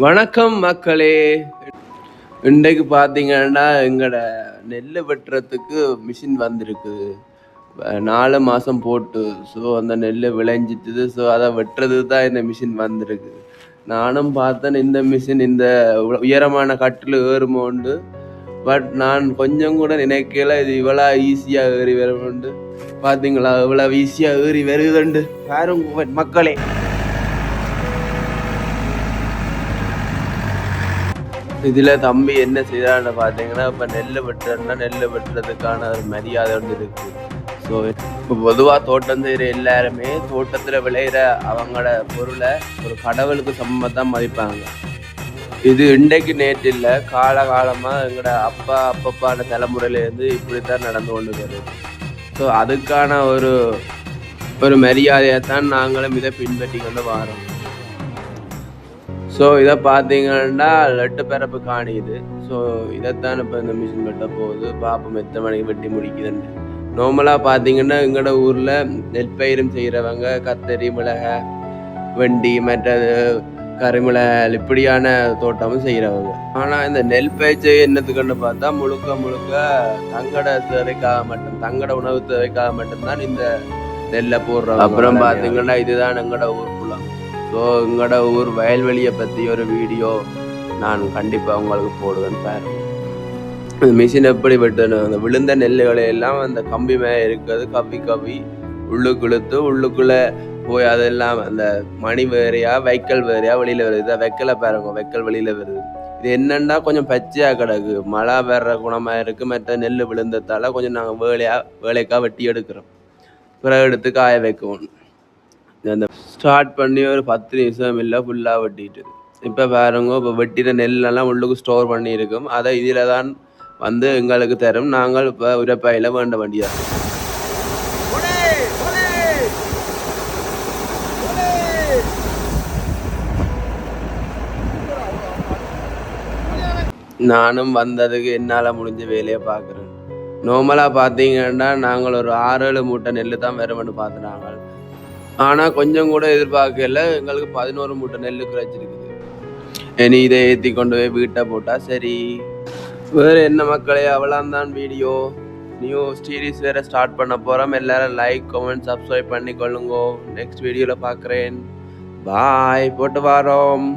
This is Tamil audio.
வணக்கம் மக்களே. இன்றைக்கு பார்த்தீங்கன்னா எங்களோட நெல் வெட்டுறதுக்கு மிஷின் வந்திருக்குது. 4 மாதம் போட்டு ஸோ அந்த நெல் விளைஞ்சிட்டுது. ஸோ அதை வெட்டுறதுக்கு தான் இந்த மிஷின் வந்திருக்கு. நானும் பார்த்தேன் இந்த மிஷின் இந்த உயரமான கட்டில் ஏறுமோண்டு. பட் நான் கொஞ்சம் கூட நினைக்கல இது இவ்வளோ ஈஸியாக ஏறி வருமுண்டு. பார்த்தீங்களா இவ்வளோ ஈஸியாக ஏறி வருதுண்டு பாருங்க மக்களே. இதில் தம்பி என்ன செய்யறான்னு பார்த்தீங்கன்னா, இப்போ நெல் வெட்டுறதுன்னா நெல் வெட்டுறதுக்கான ஒரு மரியாதை ஒன்று இருக்குது. ஸோ இப்போ பொதுவாக தோட்டம் செய்கிற எல்லாருமே தோட்டத்தில் விளையிற அவங்களோட பொருளை ஒரு கடவுளுக்கு சமமாக தான் மதிப்பாங்க. இது இன்றைக்கு நேற்று இல்லை, காலகாலமாக எங்களோட அப்பப்பான தலைமுறையிலேருந்து இப்படி தான் நடந்து கொண்டு வருது. ஸோ அதுக்கான ஒரு ஒரு மரியாதையை தான் நாங்களும் இதை பின்பற்றி கொண்டு வரோம். ஸோ இதை பார்த்தீங்கன்னா லட்டு பிறப்பு காணிது. ஸோ இதைத்தான் இப்போ இந்த மிஷின் வெட்ட போகுது. பார்ப்போம் எத்தனை மணிக்கு வெட்டி முடிக்குதுன்னு. நார்மலாக பார்த்தீங்கன்னா எங்களோட ஊரில் நெற்பயிரும் செய்கிறவங்க கத்தரி, மிளகாய், வெண்டி, மற்றது கரிமிளகாய் இப்படியான தோட்டமும் செய்கிறவங்க. ஆனால் இந்த நெல் பயிற்சி என்னத்துக்குன்னு பார்த்தா முழுக்க தங்கட தேவைக்காக தங்கட உணவு தேவைக்காக மட்டும்தான் இந்த நெல்லை போடுறோம். அப்புறம் பார்த்தீங்கன்னா இதுதான் எங்களோட ஊர் குளம். ஸோ எங்களோட ஊர் வயல்வெளியை பற்றி ஒரு வீடியோ நான் கண்டிப்பாக உங்களுக்கு போடுவேன் பாருங்க. இந்த மிஷின் எப்படி வெட்டணும், அந்த விழுந்த நெல்லுகளை எல்லாம் அந்த கம்பி மேலே இருக்கிறது கவ்வி உள்ளுக்குழுத்து உள்ளுக்குள்ளே போய் அதெல்லாம் அந்த மணி வேறையா வைக்கல் வேறையா வெளியில் வருது. இதை வைக்கலை பாருங்க, வைக்கல் வெளியில் வருது. இது என்னன்னா கொஞ்சம் பச்சையாக கிடக்கு, மழை வர்ற குணமாக இருக்குது. மற்ற நெல் விழுந்ததால் கொஞ்சம் நாங்கள் வேலைக்காக வெட்டி எடுக்கிறோம். பிறகு எடுத்து காய வைக்கணும். அந்த ஸ்டார்ட் பண்ணி ஒரு 10 நிமிஷம் இல்லை ஃபுல்லாக வெட்டிட்டு. இப்போ பாருங்க, இப்போ வெட்டின நெல்லெல்லாம் உள்ளுக்கு ஸ்டோர் பண்ணியிருக்கும். அதை இதில் தான் வந்து எங்களுக்கு தரும். நாங்கள் இப்போ உரப்பாயில் வேண்ட வேண்டியது. நானும் வந்ததுக்கு என்னால் முடிஞ்ச வேலையை பார்க்குறேன். நார்மலாக பார்த்தீங்கன்னா நாங்கள் ஒரு 6-7 மூட்டை நெல் தான் வரும்னு பார்த்துனாங்க. ஆனால் கொஞ்சம் கூட எதிர்பார்க்கல, எங்களுக்கு 11 மூட்டை நெல் கிடைச்சிருக்குது. இனி இதை ஏற்றி கொண்டு போய் வீட்டை போட்டால் சரி. வேறு என்ன மக்களே, அவ்வளோதான் வீடியோ. நியூ சீரீஸ் வேறு ஸ்டார்ட் பண்ண போகிறோம். எல்லோரும் லைக், கமெண்ட், சப்ஸ்கிரைப் பண்ணிக்கொள்ளுங்க. நெக்ஸ்ட் வீடியோவில் பார்க்குறேன். பாய், போட்டு வரோம்.